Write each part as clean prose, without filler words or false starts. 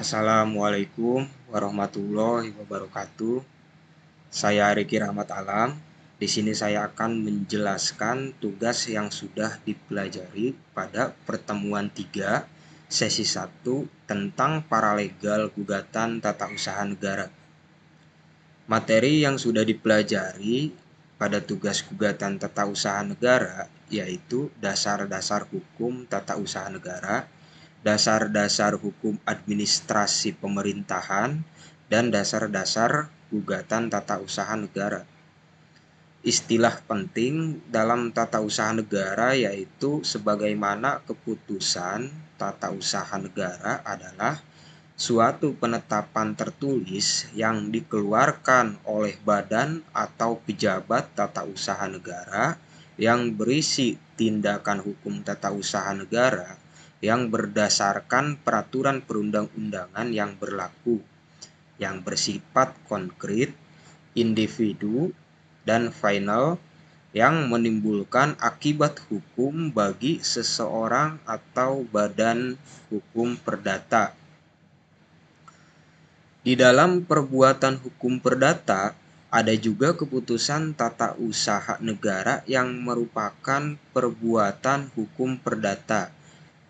Assalamualaikum warahmatullahi wabarakatuh. Saya Riki Rahmat Alam. Di sini saya akan menjelaskan tugas yang sudah dipelajari pada pertemuan 3 sesi 1 tentang paralegal gugatan tata usaha negara. Materi yang sudah dipelajari pada tugas gugatan tata usaha negara yaitu dasar-dasar hukum tata usaha negara, dasar-dasar hukum administrasi pemerintahan, dan dasar-dasar gugatan tata usaha negara. Istilah penting dalam tata usaha negara yaitu sebagaimana keputusan tata usaha negara adalah suatu penetapan tertulis yang dikeluarkan oleh badan atau pejabat tata usaha negara yang berisi tindakan hukum tata usaha negara yang berdasarkan peraturan perundang-undangan yang berlaku, yang bersifat konkret, individu, dan final, yang menimbulkan akibat hukum bagi seseorang atau badan hukum perdata. Di dalam perbuatan hukum perdata, ada juga keputusan tata usaha negara yang merupakan perbuatan hukum perdata.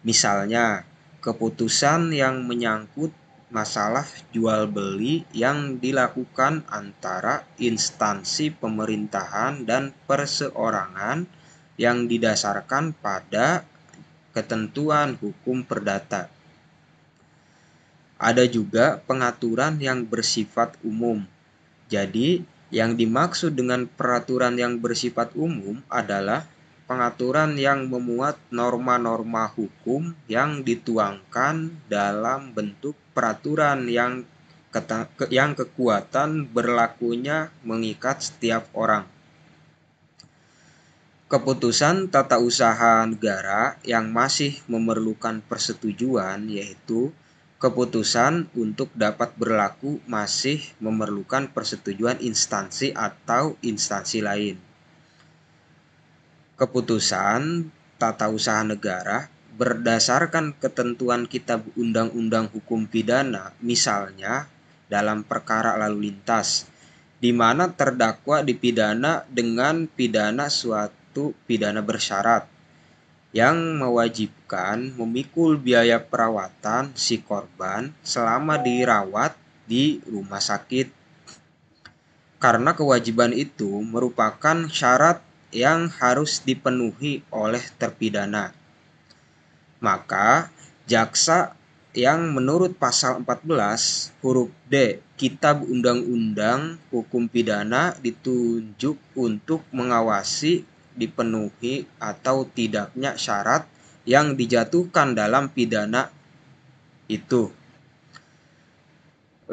Misalnya, keputusan yang menyangkut masalah jual beli yang dilakukan antara instansi pemerintahan dan perseorangan yang didasarkan pada ketentuan hukum perdata. Ada juga pengaturan yang bersifat umum. Jadi, yang dimaksud dengan peraturan yang bersifat umum adalah pengaturan yang memuat norma-norma hukum yang dituangkan dalam bentuk peraturan yang kekuatan berlakunya mengikat setiap orang. Keputusan tata usaha negara yang masih memerlukan persetujuan yaitu keputusan untuk dapat berlaku masih memerlukan persetujuan instansi atau instansi lain. Keputusan tata usaha negara berdasarkan ketentuan Kitab Undang-Undang Hukum Pidana, misalnya dalam perkara lalu lintas, di mana terdakwa dipidana dengan pidana suatu pidana bersyarat yang mewajibkan memikul biaya perawatan si korban selama dirawat di rumah sakit. Karena kewajiban itu merupakan syarat yang harus dipenuhi oleh terpidana. Maka, jaksa yang menurut pasal 14 huruf D Kitab Undang-Undang Hukum Pidana ditunjuk untuk mengawasi dipenuhi atau tidaknya syarat yang dijatuhkan dalam pidana itu.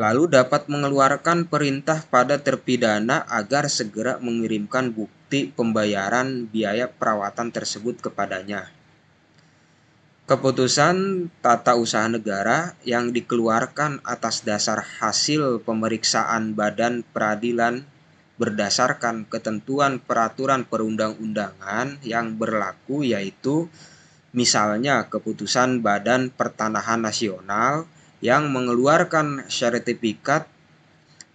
Lalu dapat mengeluarkan perintah pada terpidana agar segera mengirimkan bukti pembayaran biaya perawatan tersebut kepadanya. Keputusan tata usaha negara yang dikeluarkan atas dasar hasil pemeriksaan badan peradilan berdasarkan ketentuan peraturan perundang-undangan yang berlaku yaitu misalnya keputusan Badan Pertanahan Nasional yang mengeluarkan sertifikat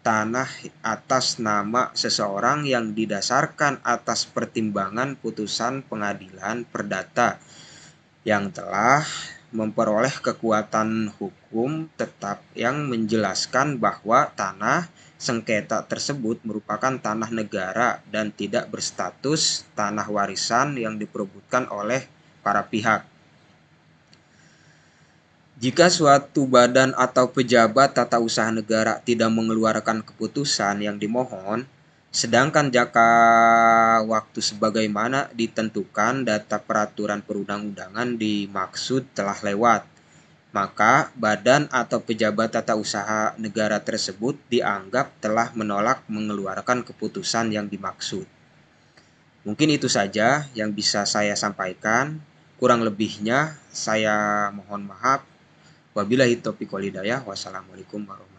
tanah atas nama seseorang yang didasarkan atas pertimbangan putusan pengadilan perdata yang telah memperoleh kekuatan hukum tetap yang menjelaskan bahwa tanah sengketa tersebut merupakan tanah negara dan tidak berstatus tanah warisan yang diperebutkan oleh para pihak. Jika suatu badan atau pejabat tata usaha negara tidak mengeluarkan keputusan yang dimohon, sedangkan jangka waktu sebagaimana ditentukan data peraturan perundang-undangan dimaksud telah lewat, maka badan atau pejabat tata usaha negara tersebut dianggap telah menolak mengeluarkan keputusan yang dimaksud. Mungkin itu saja yang bisa saya sampaikan. Kurang lebihnya saya mohon maaf. Wabillahi taufiq wal hidayah. Wassalamualaikum warahmatullahi wabarakatuh.